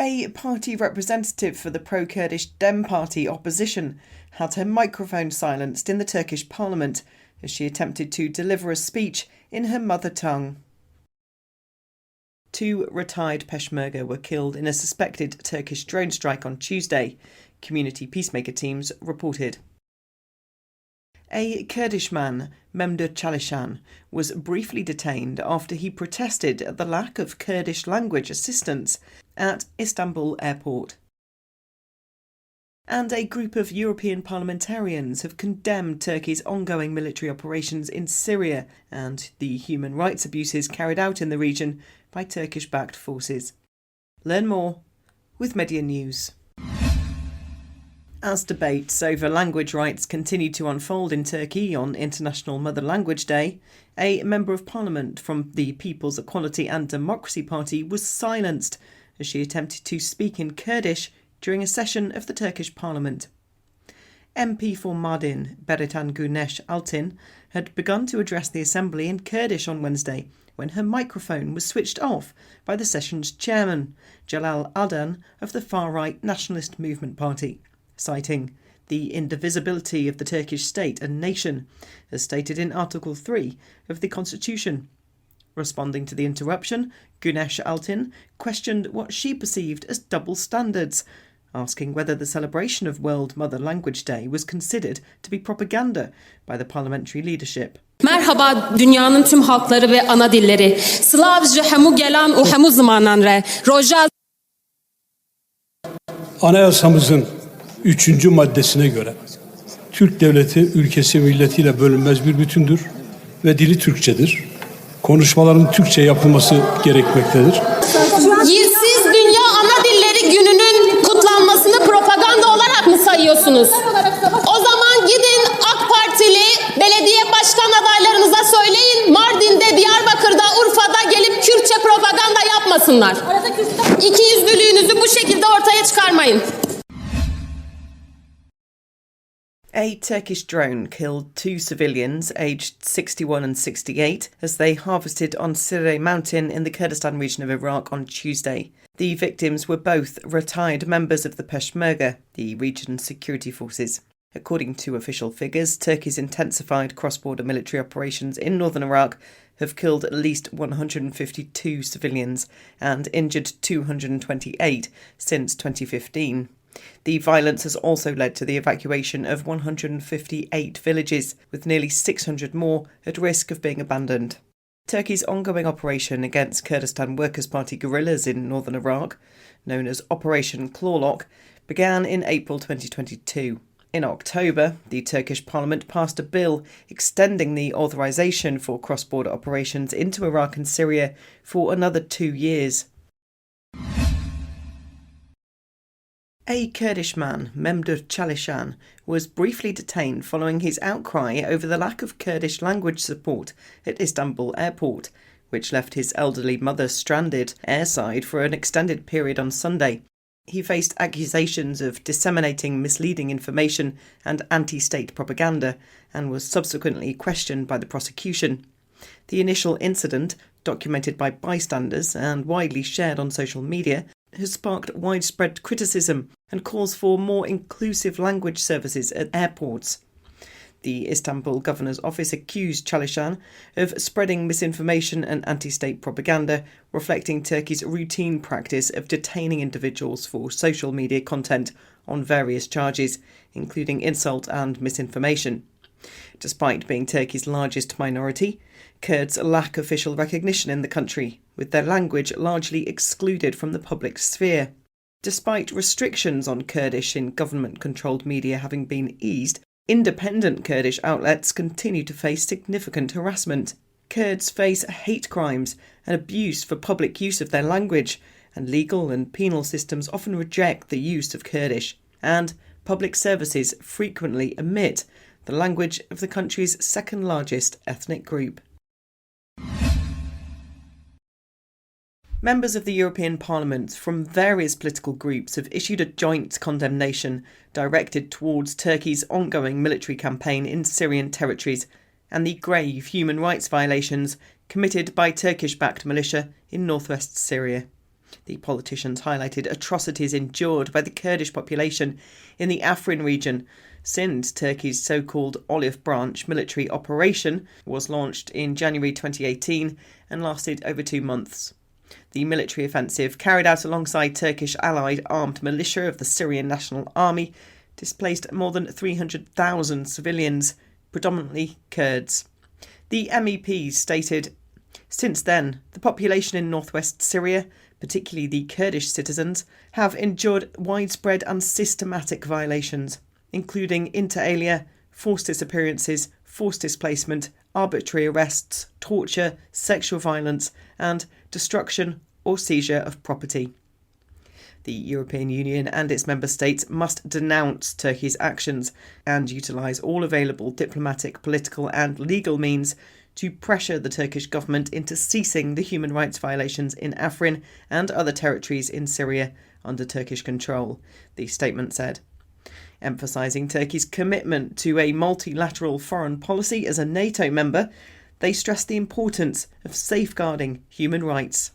A party representative for the pro-Kurdish Dem party opposition had her microphone silenced in the Turkish parliament as she attempted to deliver a speech in her mother tongue. 2 retired peshmerga were killed in a suspected Turkish drone strike on Tuesday, community peacemaker teams reported. A Kurdish man, Memduh Çalışan, was briefly detained after he protested at the lack of Kurdish language assistance at Istanbul airport. And a group of European parliamentarians have condemned Turkey's ongoing military operations in Syria and the human rights abuses carried out in the region by Turkish-backed forces. Learn more with Media News. As debates over language rights continue to unfold in Turkey on International Mother Language Day, a Member of Parliament from the People's Equality and Democracy Party was silenced as she attempted to speak in Kurdish during a session of the Turkish Parliament. MP for Mardin, Beretan Güneş Altin, had begun to address the Assembly in Kurdish on Wednesday when her microphone was switched off by the session's chairman, Celal Adan of the far-right Nationalist Movement Party, citing the indivisibility of the Turkish state and nation, as stated in Article 3 of the Constitution. Responding to the interruption, Güneş Altin questioned what she perceived as double standards, asking whether the celebration of World Mother Language Day was considered to be propaganda by the parliamentary leadership. Merhaba dünyanın tüm halkları ve ana dilleri. Slavje hemu gelan u hemu zamanan re. Rojal Anayasamızın 3. maddesine göre Türk devleti ülkesi milletiyle bölünmez bir bütündür ve dili Türkçedir. Konuşmaların Türkçe yapılması gerekmektedir. Siz Dünya Ana Dilleri Günü'nün kutlanmasını propaganda olarak mı sayıyorsunuz? O zaman gidin AK Partili belediye başkan adaylarınıza söyleyin, Mardin'de, Diyarbakır'da, Urfa'da gelip Kürtçe propaganda yapmasınlar. İkiyüzlülüğünüzü bu şekilde ortaya çıkarmayın. A Turkish drone killed 2 civilians aged 61 and 68 as they harvested on Syria mountain in the Kurdistan region of Iraq on Tuesday. The victims were both retired members of the Peshmerga, the region's security forces. According to official figures, Turkey's intensified cross-border military operations in northern Iraq have killed at least 152 civilians and injured 228 since 2015. The violence has also led to the evacuation of 158 villages, with nearly 600 more at risk of being abandoned. Turkey's ongoing operation against Kurdistan Workers' Party guerrillas in northern Iraq, known as Operation Clawlock, began in April 2022. In October, the Turkish parliament passed a bill extending the authorization for cross-border operations into Iraq and Syria for another 2 years. A Kurdish man, Memduh Çalışan, was briefly detained following his outcry over the lack of Kurdish language support at Istanbul airport, which left his elderly mother stranded airside for an extended period on Sunday. He faced accusations of disseminating misleading information and anti-state propaganda and was subsequently questioned by the prosecution. The initial incident, documented by bystanders and widely shared on social media, has sparked widespread criticism and calls for more inclusive language services at airports. The Istanbul governor's office accused Çalışan of spreading misinformation and anti-state propaganda, reflecting Turkey's routine practice of detaining individuals for social media content on various charges, including insult and misinformation. Despite being Turkey's largest minority, Kurds lack official recognition in the country, with their language largely excluded from the public sphere. Despite restrictions on Kurdish in government-controlled media having been eased, independent Kurdish outlets continue to face significant harassment. Kurds face hate crimes and abuse for public use of their language, and legal and penal systems often reject the use of Kurdish, and public services frequently omit the language of the country's second-largest ethnic group. Members of the European Parliament from various political groups have issued a joint condemnation directed towards Turkey's ongoing military campaign in Syrian territories and the grave human rights violations committed by Turkish-backed militia in northwest Syria. The politicians highlighted atrocities endured by the Kurdish population in the Afrin region since Turkey's so-called Olive Branch military operation was launched in January 2018 and lasted over 2 months. The military offensive, carried out alongside Turkish allied armed militia of the Syrian National Army, displaced more than 300,000 civilians, predominantly Kurds. The MEPs stated, "Since then, the population in northwest Syria, particularly the Kurdish citizens, have endured widespread and systematic violations, including inter alia, forced disappearances, forced displacement, arbitrary arrests, torture, sexual violence, and destruction or seizure of property." The European Union and its member states must denounce Turkey's actions and utilise all available diplomatic, political and legal means to pressure the Turkish government into ceasing the human rights violations in Afrin and other territories in Syria under Turkish control, the statement said. Emphasising Turkey's commitment to a multilateral foreign policy as a NATO member, they stressed the importance of safeguarding human rights.